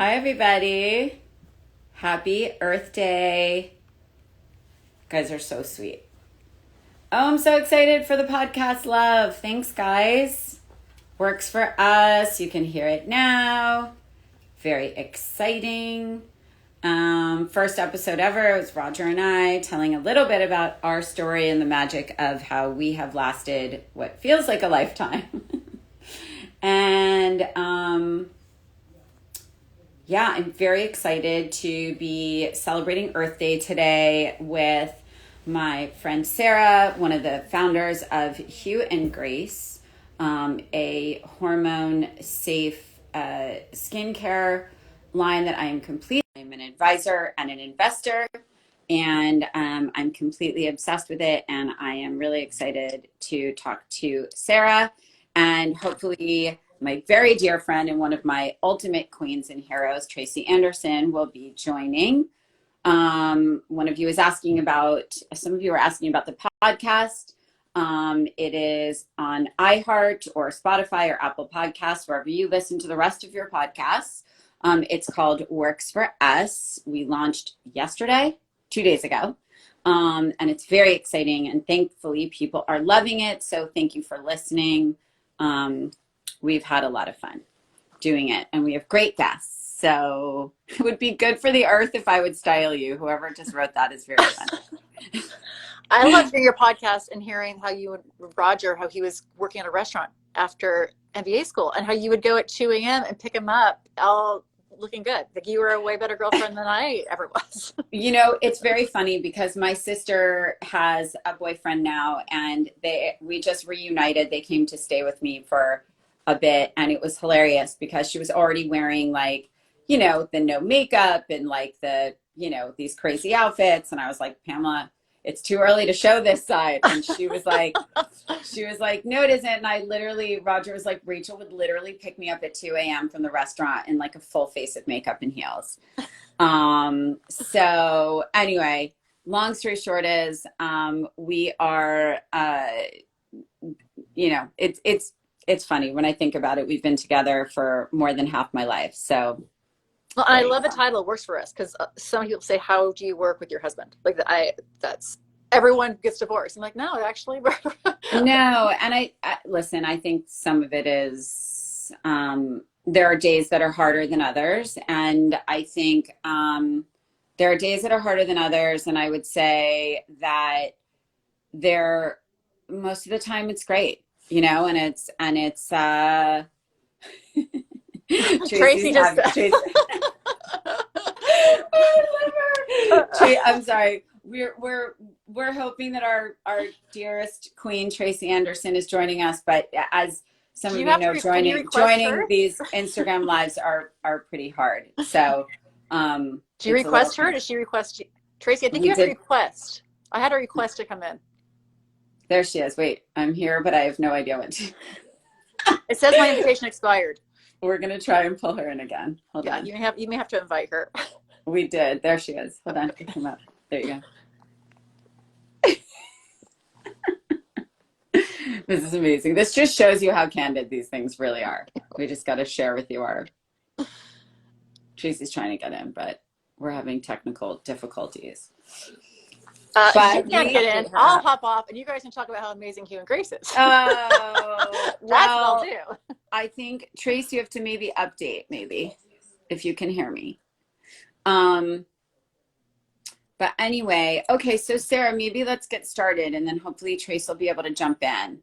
Hi, everybody. Happy Earth Day. You guys are so sweet. Oh, I'm so excited for the podcast, love. Thanks, guys. Works for us. You can hear it now. Very exciting. First episode ever. It was Roger and I telling a little bit about our story and the magic of how we have lasted what feels like a lifetime. And yeah, I'm very excited to be celebrating Earth Day today with my friend Sarah, one of the founders of Hue and Grace, a hormone-safe skincare line that I am complete. I'm an advisor and an investor, and I'm completely obsessed with it, and I am really excited to talk to Sarah and hopefully my very dear friend and one of my ultimate queens and heroes, Tracy Anderson, will be joining. One of you is asking about, some of you are asking about the podcast. It is on iHeart or Spotify or Apple Podcasts, wherever you listen to the rest of your podcasts. It's called Works for Us. We launched yesterday, 2 days ago. And it's very exciting, and thankfully people are loving it. So thank you for listening. We've had a lot of fun doing it, and we have great guests. So it would be good for the earth if I would style you. Whoever just wrote that is very fun. I love hearing your podcast and hearing how you and Roger, how he was working at a restaurant after MBA school, and how you would go at 2 a.m. and pick him up all looking good. Like, you were a way better girlfriend than I ever was. You know, it's very funny because my sister has a boyfriend now, and we just reunited. They came to stay with me for a bit, and it was hilarious because she was already wearing, like, you know, the no makeup and like the, you know, these crazy outfits, and I was like, Pamela, it's too early to show this side. And she was like, no, it isn't. And I literally, Roger was like, Rachel would literally pick me up at 2 a.m. from the restaurant in like a full face of makeup and heels. So anyway, long story short is, we are, you know, it's funny when I think about it. We've been together for more than half my life. So. Well, I love the title, Works for Us, because some people say, how do you work with your husband? Like, that's everyone gets divorced. I'm like, no, actually. No. And I listen, I think some of it is, there are days that are harder than others. And I think there are days that are harder than others. And I would say that most of the time it's great, you know, and it's Tracy just I'm sorry. We're hoping that our dearest queen Tracy Anderson is joining us, but as some of you know, joining these Instagram lives are pretty hard. So do you request her? Does she request you? Tracy, I think you have to request. I had a request to come in. There she is. Wait, I'm here, but I have no idea what to. It says my invitation expired. We're gonna try and pull her in again. Hold on. You may have to invite her. We did. There she is. Hold on. Come up. There you go. This is amazing. This just shows you how candid these things really are. We just got to share with you our. Tracy's trying to get in, but we're having technical difficulties. But you can't get in. I'll hop off, and you guys can talk about how amazing Hue and Grace is. Oh, well, that's what I'll do. I think, Trace, you have to maybe update, if you can hear me. But anyway, okay, so Sarah, maybe let's get started, and then hopefully Trace will be able to jump in.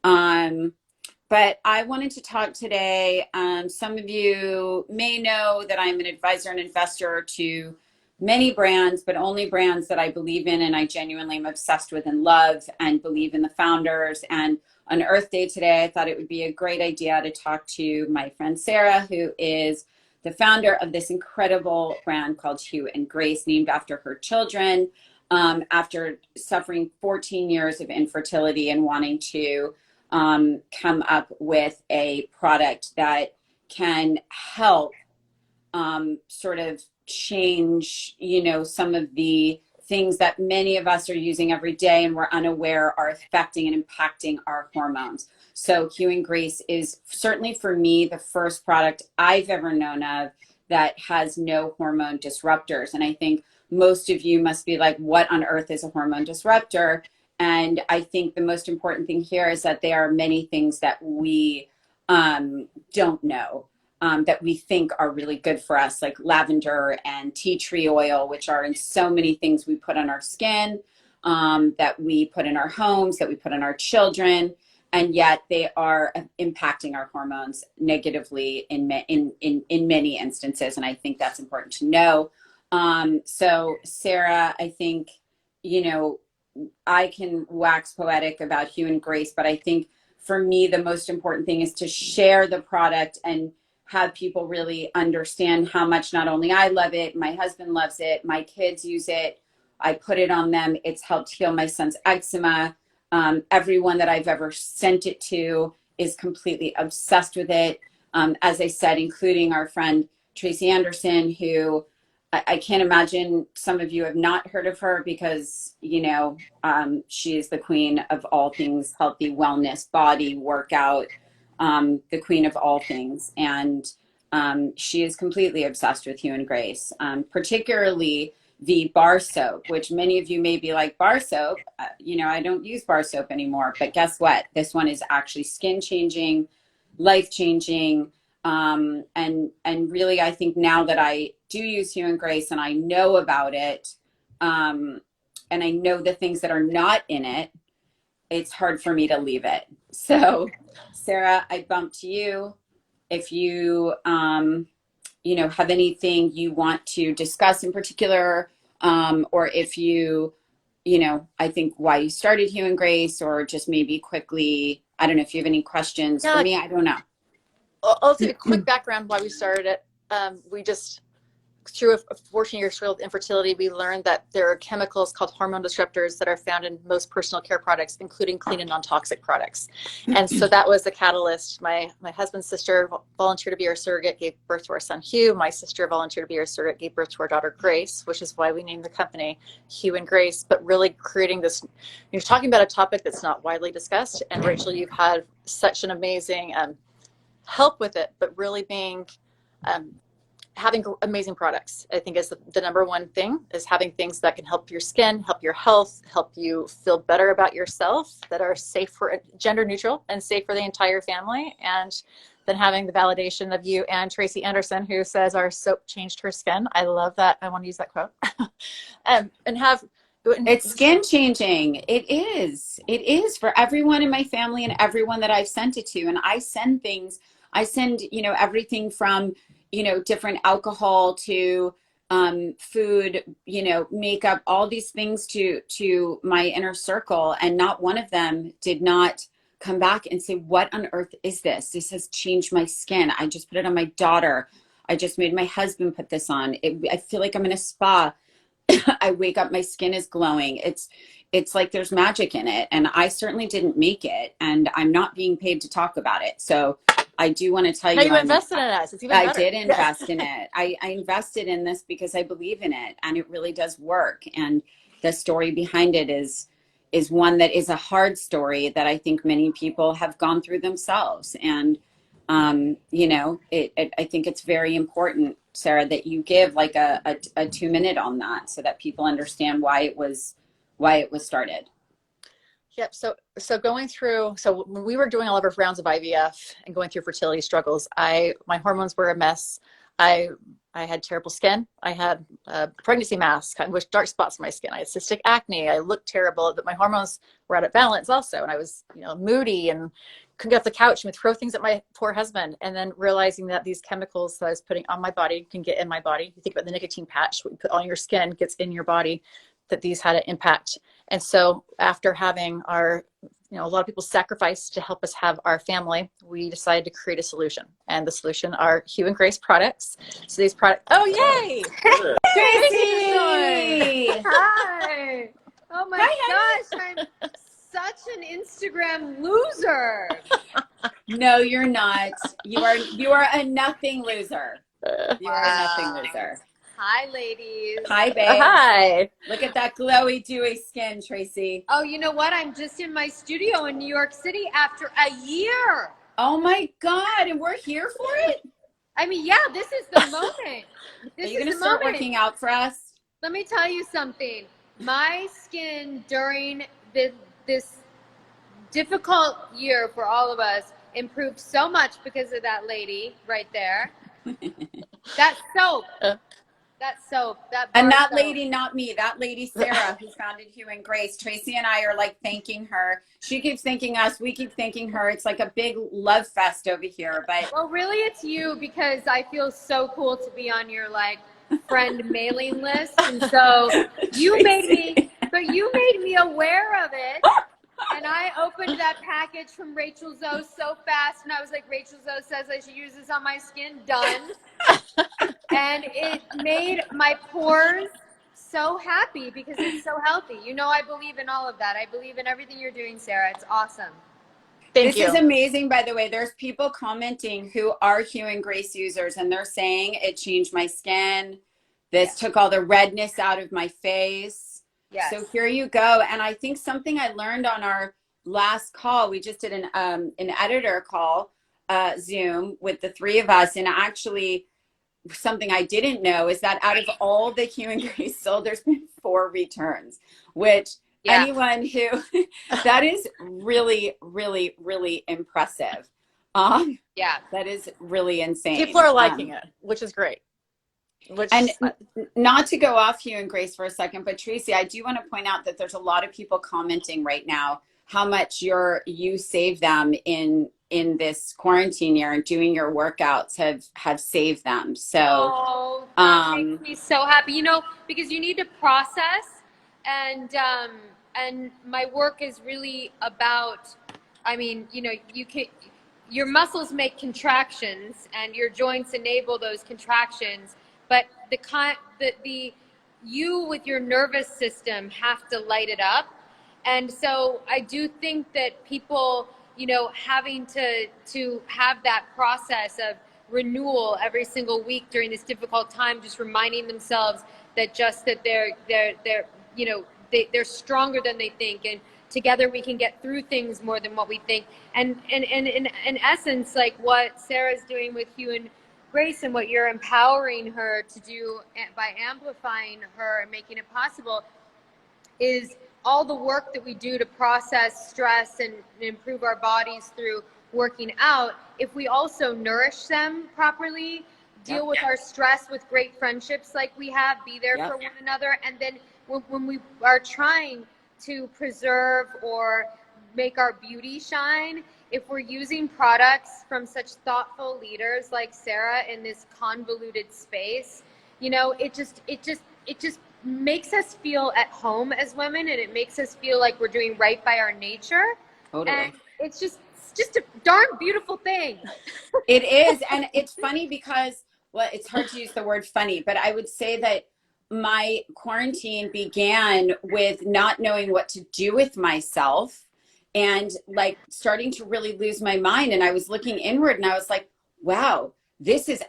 But I wanted to talk today. Some of you may know that I'm an advisor and investor to many brands, but only brands that I believe in and I genuinely am obsessed with and love and believe in the founders. And on Earth Day today, I thought it would be a great idea to talk to my friend Sarah, who is the founder of this incredible brand called Hue and Grace, named after her children, after suffering 14 years of infertility and wanting to come up with a product that can help sort of change, you know, some of the things that many of us are using every day and we're unaware are affecting and impacting our hormones. So Hue and Grace is certainly for me the first product I've ever known of that has no hormone disruptors. And I think most of you must be like, what on earth is a hormone disruptor? And I think the most important thing here is that there are many things that we don't know, that we think are really good for us, like lavender and tea tree oil, which are in so many things we put on our skin, that we put in our homes, that we put on our children. And yet they are impacting our hormones negatively in many instances. And I think that's important to know. So Sarah, I think, you know, I can wax poetic about Hue and Grace, but I think for me, the most important thing is to share the product and have people really understand how much not only I love it, my husband loves it, my kids use it. I put it on them. It's helped heal my son's eczema. Everyone that I've ever sent it to is completely obsessed with it. As I said, including our friend Tracy Anderson, who I can't imagine some of you have not heard of her because, you know, she is the queen of all things healthy, wellness, body, workout, the queen of all things. And she is completely obsessed with Hue and Grace, particularly the bar soap, which many of you may be like, bar soap, you know, I don't use bar soap anymore. But guess what? This one is actually skin changing, life changing. And really, I think now that I do use Hue and Grace and I know about it, and I know the things that are not in it, it's hard for me to leave it. So, Sarah, I bump to you. If you, you know, have anything you want to discuss in particular, or if you, you know, I think why you started Hue and Grace, or just maybe quickly, I don't know if you have any questions for me. I don't know. I'll take a quick background why we started it. We just, through a 14-year struggle with infertility, we learned that there are chemicals called hormone disruptors that are found in most personal care products, including clean and non-toxic products. And so that was the catalyst. My husband's sister volunteered to be our surrogate, gave birth to our son Hugh. My sister volunteered to be our surrogate, gave birth to our daughter Grace, which is why we named the company Hue and Grace. But really creating this, you're talking about a topic that's not widely discussed. And Rachel, you've had such an amazing help with it, but really being having amazing products, I think, is the number one thing, is having things that can help your skin, help your health, help you feel better about yourself, that are safe for gender neutral and safe for the entire family. And then having the validation of you and Tracy Anderson, who says our soap changed her skin. I love that. I want to use that quote. And have it's skin changing. It is for everyone in my family and everyone that I've sent it to. And I send things, you know, everything from, you know, different alcohol to food, you know, makeup, all these things to my inner circle. And not one of them did not come back and say, what on earth is this? This has changed my skin. I just put it on my daughter. I just made my husband put this on. I feel like I'm in a spa. I wake up, my skin is glowing. It's like there's magic in it. And I certainly didn't make it. And I'm not being paid to talk about it. So I do want to tell you. You invested in us. It's even better. I did invest in it. I invested in this because I believe in it, and it really does work. And the story behind it is one that is a hard story that I think many people have gone through themselves. And you know, I think it's very important, Sarah, that you give like a 2-minute on that so that people understand why it was started. Yep. So going through, so when we were doing all of our rounds of IVF and going through fertility struggles, my hormones were a mess. I had terrible skin. I had pregnancy masks, kind of dark spots on my skin. I had cystic acne. I looked terrible, but my hormones were out of balance also. And I was, you know, moody and couldn't get off the couch and would throw things at my poor husband. And then realizing that these chemicals that I was putting on my body can get in my body. You think about the nicotine patch, what you put on your skin gets in your body, that these had an impact. And so after having our, you know, a lot of people sacrificed to help us have our family, we decided to create a solution. And the solution are Hue and Grace products. So these products, oh, yay! Tracy! Hi! Oh my gosh, I'm such an Instagram loser. No, you're not. You are a nothing loser. You are a nothing loser. Hi, ladies. Hi, babe. Hi. Look at that glowy, dewy skin, Tracy. Oh, you know what? I'm just in my studio in New York City after a year. Oh my God, and we're here for it? I mean, yeah, this is the moment. Are you going to start working out for us? Let me tell you something. My skin during this difficult year for all of us improved so much because of that lady right there. That soap. That soap. And that lady, not me, that lady, Sarah, who founded Hue and Grace. Tracy and I are like thanking her. She keeps thanking us. We keep thanking her. It's like a big love fest over here. But well, really, it's you, because I feel so cool to be on your like friend mailing list. And so you made me aware of it. And I opened that package from Rachel Zoe so fast, and I was like, Rachel Zoe says I should use this on my skin. Done. And it made my pores so happy because it's so healthy. You know, I believe in all of that. I believe in everything you're doing, Sarah. It's awesome. This is amazing, by the way. There's people commenting who are Hue and Grace users, and they're saying it changed my skin. This took all the redness out of my face. Yes. So here you go. And I think something I learned on our last call, we just did an editor call, Zoom with the three of us. And actually something I didn't know is that out of all the Hue and Grace sold, there's been 4 returns, which anyone who, that is really, really, really impressive. That is really insane. People are liking it, which is great. And not to go off Hue and Grace for a second, but Tracy, I do want to point out that there's a lot of people commenting right now how much you saved them in this quarantine year, and doing your workouts have saved them. So that makes me so happy. You know, because you need to process, and my work is really about, I mean, you know, your muscles make contractions and your joints enable those contractions. But you with your nervous system have to light it up. And so I do think that people, you know, having to have that process of renewal every single week during this difficult time, just reminding themselves that they're you know, they're stronger than they think, and together we can get through things more than what we think. And in essence, like what Sarah's doing with Hue and Grace, and what you're empowering her to do by amplifying her and making it possible, is all the work that we do to process stress and improve our bodies through working out. If we also nourish them properly, deal with our stress with great friendships like we have, be there for one another, and then when we are trying to preserve or make our beauty shine, if we're using products from such thoughtful leaders like Sarah in this convoluted space, you know, it just makes us feel at home as women, and it makes us feel like we're doing right by our nature. Totally. And it's just a darn beautiful thing. It is. And it's funny because, well, it's hard to use the word funny, but I would say that my quarantine began with not knowing what to do with myself, and like starting to really lose my mind. And I was looking inward, and I was like, wow,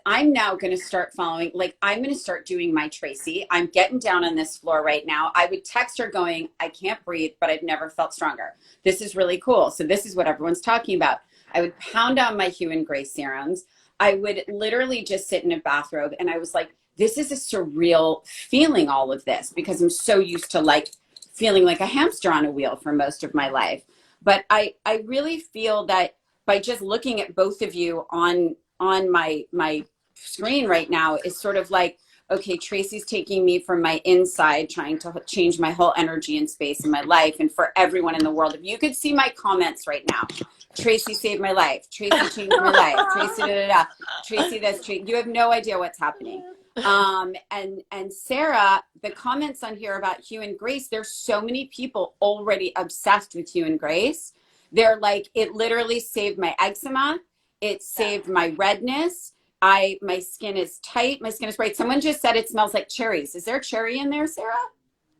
I'm now going to start following, like, I'm going to start doing my Tracy. I'm getting down on this floor right now. I would text her going, I can't breathe, but I've never felt stronger. This is really cool. So this is what everyone's talking about. I would pound on my Hue and Grace serums. I would literally just sit in a bathrobe, and I was like, this is a surreal feeling, all of this, because I'm so used to like feeling like a hamster on a wheel for most of my life. But I really feel that by just looking at both of you on my screen right now is sort of like, okay, Tracy's taking me from my inside, trying to change my whole energy and space in my life. And for everyone in the world, if you could see my comments right now, Tracy saved my life. Tracy changed my life. Tracy da-da-da. Tracy this. You have no idea what's happening. And Sarah, the comments on here about Hue and Grace, there's so many people already obsessed with Hue and Grace. They're like, it literally saved my eczema. It saved my redness. My skin is tight. My skin is bright. Someone just said it smells like cherries. Is there cherry in there, Sarah?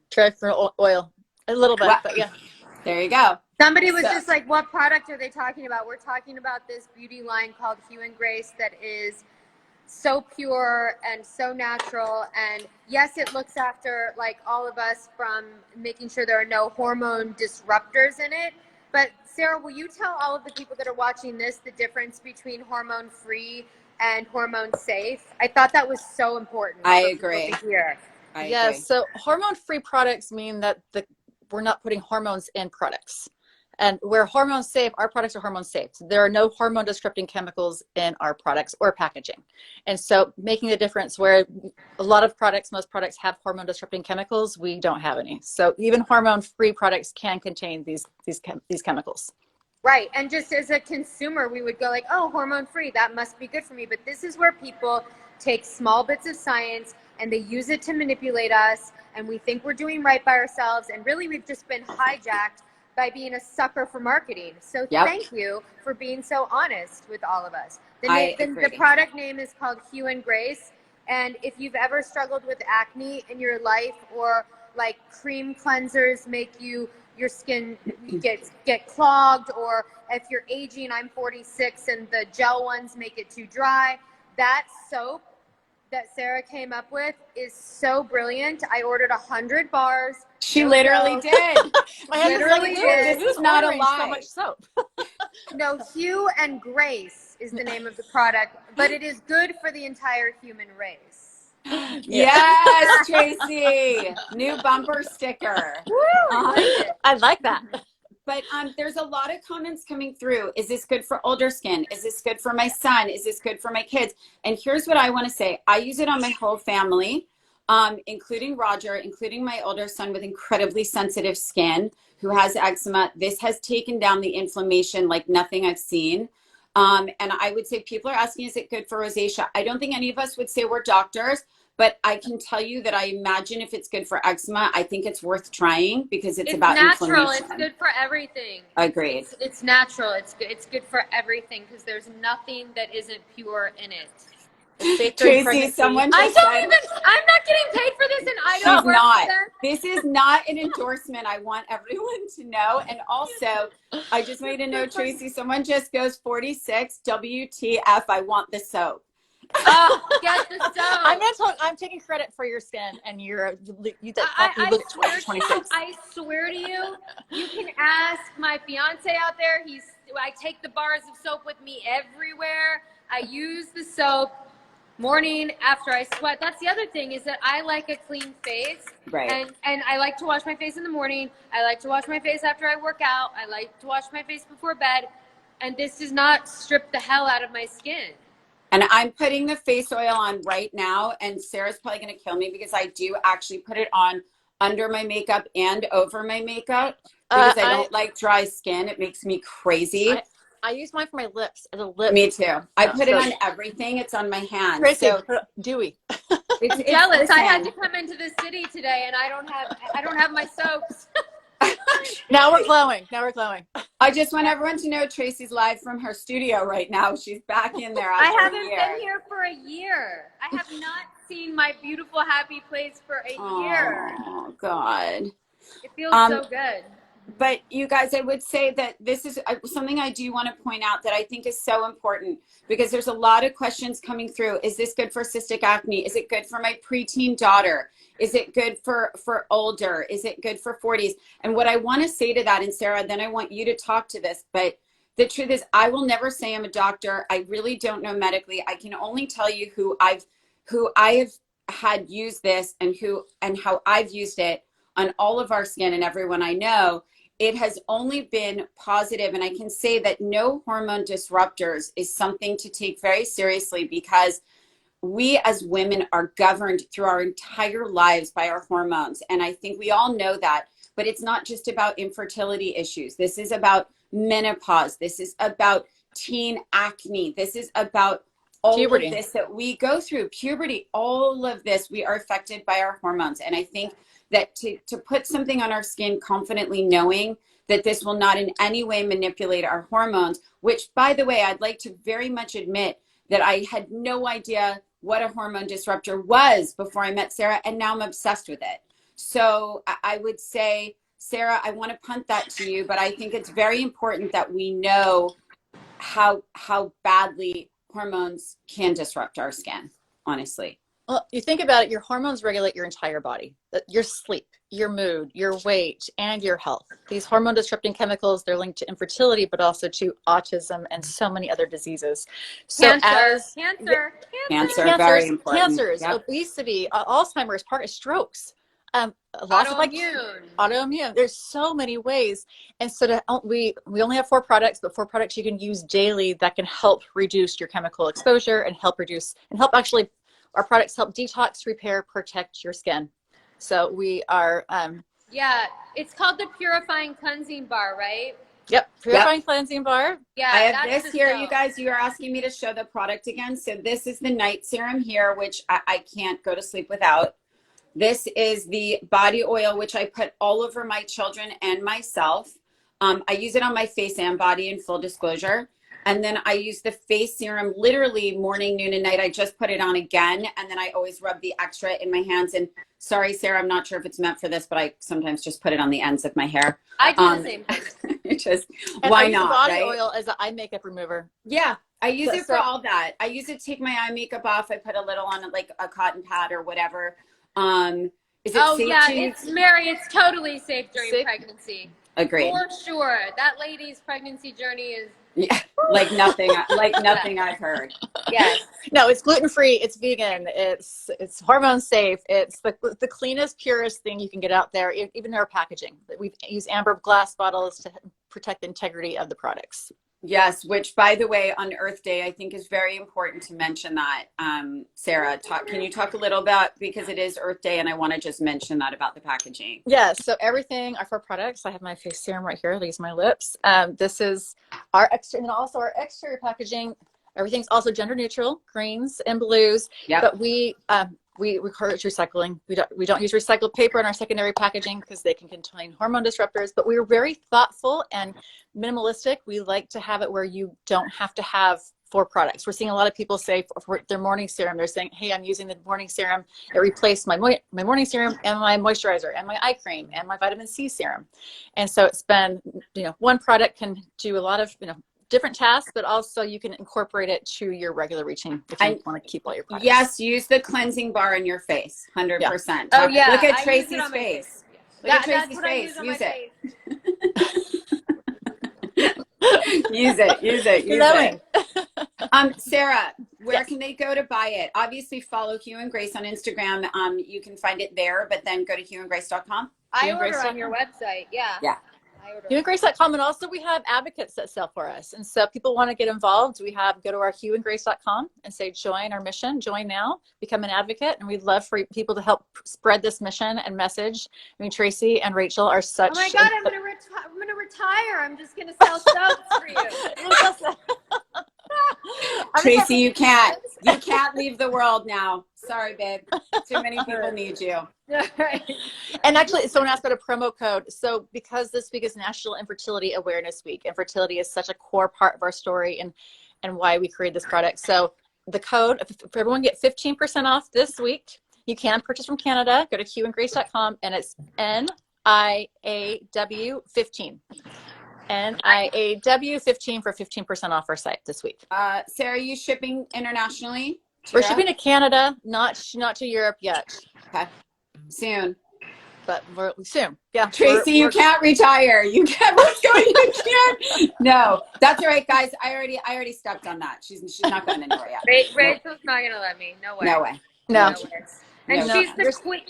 Cherry oil. A little bit, but yeah. There you go. Somebody was just like, what product are they talking about? We're talking about this beauty line called Hue and Grace that is so pure and so natural. And yes, it looks after like all of us from making sure there are no hormone disruptors in it. But Sarah, will you tell all of the people that are watching this the difference between hormone-free and hormone safe. I thought that was so important I for agree. people to hear. Yes. So hormone-free products mean that we're not putting hormones in products. And where hormone safe, our products are hormone safe. So there are no hormone disrupting chemicals in our products or packaging. And so making the difference where a lot of products, most products have hormone disrupting chemicals, we don't have any. So even hormone-free products can contain these chemicals. Right. And just as a consumer, we would go like, oh, hormone free, that must be good for me. But this is where people take small bits of science and they use it to manipulate us. And we think we're doing right by ourselves. And really, we've just been hijacked by being a sucker for marketing. So thank you for being so honest with all of us. The product name is called Hue and Grace. And if you've ever struggled with acne in your life, or like cream cleansers make your skin get clogged, or if you're aging, I'm 46 and the gel ones make it too dry, that soap that Sarah came up with is so brilliant. I ordered 100 bars. She literally did. Literally did. This is not a lie. So much soap. No, Hue and Grace is the name of the product, but it is good for the entire human race. Yes, Tracy. New bumper sticker. Woo, I like that. But there's a lot of comments coming through. Is this good for older skin? Is this good for my son? Is this good for my kids? And here's what I want to say. I use it on my whole family, including Roger, including my older son with incredibly sensitive skin who has eczema. This has taken down the inflammation like nothing I've seen. And I would say people are asking, is it good for rosacea? I don't think any of us would say we're doctors, but I can tell you that I imagine if it's good for eczema, I think it's worth trying because it's about natural. inflammation. It's good for everything. Agreed. It's natural. It's good for everything because there's nothing that isn't pure in it. Tracy, someone just said, I'm not getting paid for this, and I don't work for them. This is not an endorsement. I want everyone to know. And also, I just made a note, Tracy. Someone just goes 46 WTF. I want the soap. Get the soap. I'm taking credit for your skin, and you look at 26. I swear to you, you can ask my fiance out there. I take the bars of soap with me everywhere. I use the soap morning after I sweat. That's the other thing, is that I like a clean face. Right. And I like to wash my face in the morning. I like to wash my face after I work out. I like to wash my face before bed. And this does not strip the hell out of my skin. And I'm putting the face oil on right now, and Sarah's probably going to kill me because I do actually put it on under my makeup and over my makeup because I don't like dry skin. It makes me crazy. I use mine for my lips. As a lip. Me too. I put it on everything. It's on my hands. Tracy, so dewy. It's jealous. I had to come into the city today, and I don't have my soaps. Now we're glowing. I just want everyone to know Tracy's live from her studio right now. She's back in there. I haven't been here for a year. I have not seen my beautiful, happy place for a year. Oh, God. It feels so good. But you guys, I would say that this is something I do want to point out that I think is so important because there's a lot of questions coming through. Is this good for cystic acne? Is it good for my preteen daughter? Is it good for older? Is it good for 40s? And what I want to say to that, and Sarah, then I want you to talk to this, but the truth is I will never say I'm a doctor. I really don't know medically. I can only tell you who I have had used this and how I've used it on all of our skin and everyone I know. It has only been positive, and I can say that no hormone disruptors is something to take very seriously because we as women are governed through our entire lives by our hormones. And I think we all know that, but it's not just about infertility issues. This is about menopause. This is about teen acne. This is about all puberty. Of this that we go through, puberty, all of this, we are affected by our hormones. And I think that to put something on our skin confidently knowing that this will not in any way manipulate our hormones, which, by the way, I'd like to very much admit that I had no idea what a hormone disruptor was before I met Sarah, and now I'm obsessed with it. So I would say, Sarah, I want to punt that to you, but I think it's very important that we know how badly hormones can disrupt our skin, honestly. Well, you think about it, your hormones regulate your entire body, your sleep, your mood, your weight, and your health. These hormone disrupting chemicals, they're linked to infertility, but also to autism and so many other diseases. So Cancer, very important. Cancers, obesity, Alzheimer's, strokes, lots of autoimmune. There's so many ways. And so we only have 4 products, but 4 products you can use daily that can help reduce your chemical exposure and help actually, our products help detox, repair, protect your skin. So we are, it's called the Purifying Cleansing Bar, right? Yep. Purifying Cleansing Bar. Yeah. I have this here, you guys. You are asking me to show the product again. So this is the night serum here, which I can't go to sleep without. This is the body oil, which I put all over my children and myself. I use it on my face and body, in full disclosure. And then I use the face serum literally morning, noon, and night. I just put it on again. And then I always rub the extra in my hands. And sorry, Sarah, I'm not sure if it's meant for this, but I sometimes just put it on the ends of my hair. I do the same thing. Why not? Body right? oil as an eye makeup remover. Yeah, I use it for all that. I use it to take my eye makeup off. I put a little on like a cotton pad or whatever. Is it safe it's totally safe during pregnancy. Agreed. For sure. That lady's pregnancy journey is like nothing I've heard. Yes. No, it's gluten-free, it's vegan, it's hormone safe, it's the cleanest, purest thing you can get out there, even our packaging. We've used amber glass bottles to protect the integrity of the products. Yes, which, by the way, on Earth Day, I think is very important to mention that. Sarah, can you talk a little about, because it is Earth Day, and I want to just mention that about the packaging. Yeah, so everything, our 4 products, I have my face serum right here, these are my lips. This is our and then also our exterior packaging. Everything's also gender neutral, greens and blues. Yep. But we encourage recycling. We don't use recycled paper in our secondary packaging because they can contain hormone disruptors, but we're very thoughtful and minimalistic. We like to have it where you don't have to have 4 products. We're seeing a lot of people say for their morning serum, they're saying, hey, I'm using the morning serum. It replaced my morning serum and my moisturizer and my eye cream and my vitamin C serum. And so it's been, one product can do a lot of, different tasks, but also you can incorporate it to your regular routine if you want to keep all your products. Yes, use the cleansing bar in your face, 100%. Yeah. Oh yeah, look at Tracy's face. Look at Tracy's face. Use it. Use it. Sarah, where can they go to buy it? Obviously, follow Hugh and Grace on Instagram. You can find it there, but then go to hughandgrace.com. I order on your website. Yeah. HughandGrace.com, and also we have advocates that sell for us. And so if people want to get involved, go to our hughandgrace.com and say, join our mission, join now, become an advocate. And we'd love for people to help spread this mission and message. I mean, Tracy and Rachel are such. Oh my God, I'm going to retire. I'm just going to sell soaps for you. Tracy, you can't leave the world now. Sorry, babe. Too many people need you. And actually, someone asked about a promo code. So because this week is National Infertility Awareness Week, infertility is such a core part of our story and why we created this product. So the code, for everyone get 15% off this week. You can purchase from Canada. Go to hughandgrace.com, and it's NIAW 15. NIAW 15 for 15% off our site this week. Sarah, you shipping internationally? We're shipping to Canada, not to Europe yet. Okay. Soon. But we're soon. Yeah. Tracy, you can't retire. You can't. What's going on? You can't. No, that's all right, guys. I already stepped on that. She's not going anywhere yet. Rachel's not going to let me. No way. No way. No. And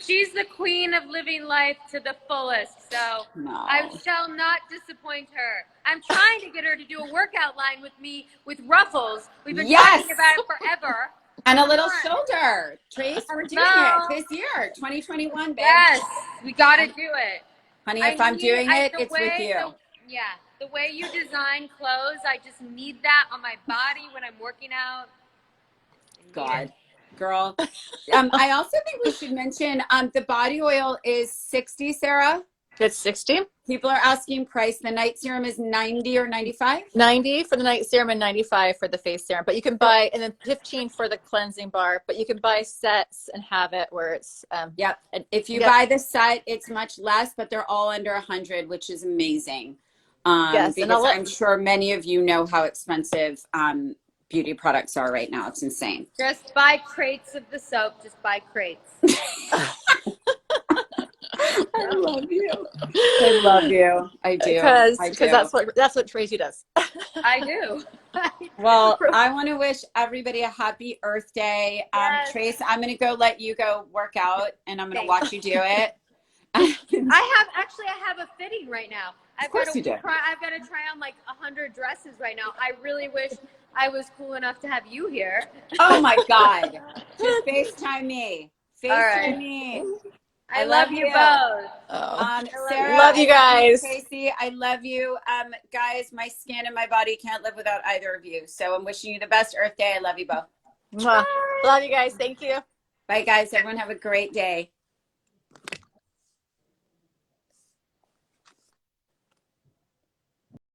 she's the queen of living life to the fullest. So I shall not disappoint her. I'm trying to get her to do a workout line with me with ruffles. We've been talking about it forever. And a little shoulder. Trace, we're doing it this year, 2021, babe. Yes, we got to do it. Honey, if I'm doing it, it's with you. The way you design clothes, I just need that on my body when I'm working out. God. Girl. I also think we should mention the body oil is $60, Sarah. It's $60. People are asking price. The night serum is $90 or $95? $90 for the night serum and $95 for the face serum. But you can buy, and then $15 for the cleansing bar. But you can buy sets and have it where it's Yep. If you buy the set, it's much less, but they're all under $100, which is amazing. Yes, because I'm sure many of you know how expensive beauty products are right now. It's insane. Just buy crates of the soap. Just buy crates. I love you. I love you. I do. Because I do. that's what Tracy does. I do. Well, I want to wish everybody a happy Earth Day. Yes. Trace, I'm going to go let you go work out, and I'm going to watch you do it. I have a fitting right now. I've got to try on like 100 dresses right now. I really wish I was cool enough to have you here. Oh my God. Just FaceTime me. FaceTime right. me. I love you both. Sarah, love you guys. Tracy, I love you. Guys, my skin and my body can't live without either of you. So I'm wishing you the best Earth Day. I love you both. Mwah. Love you guys. Thank you. Bye, guys. Everyone have a great day.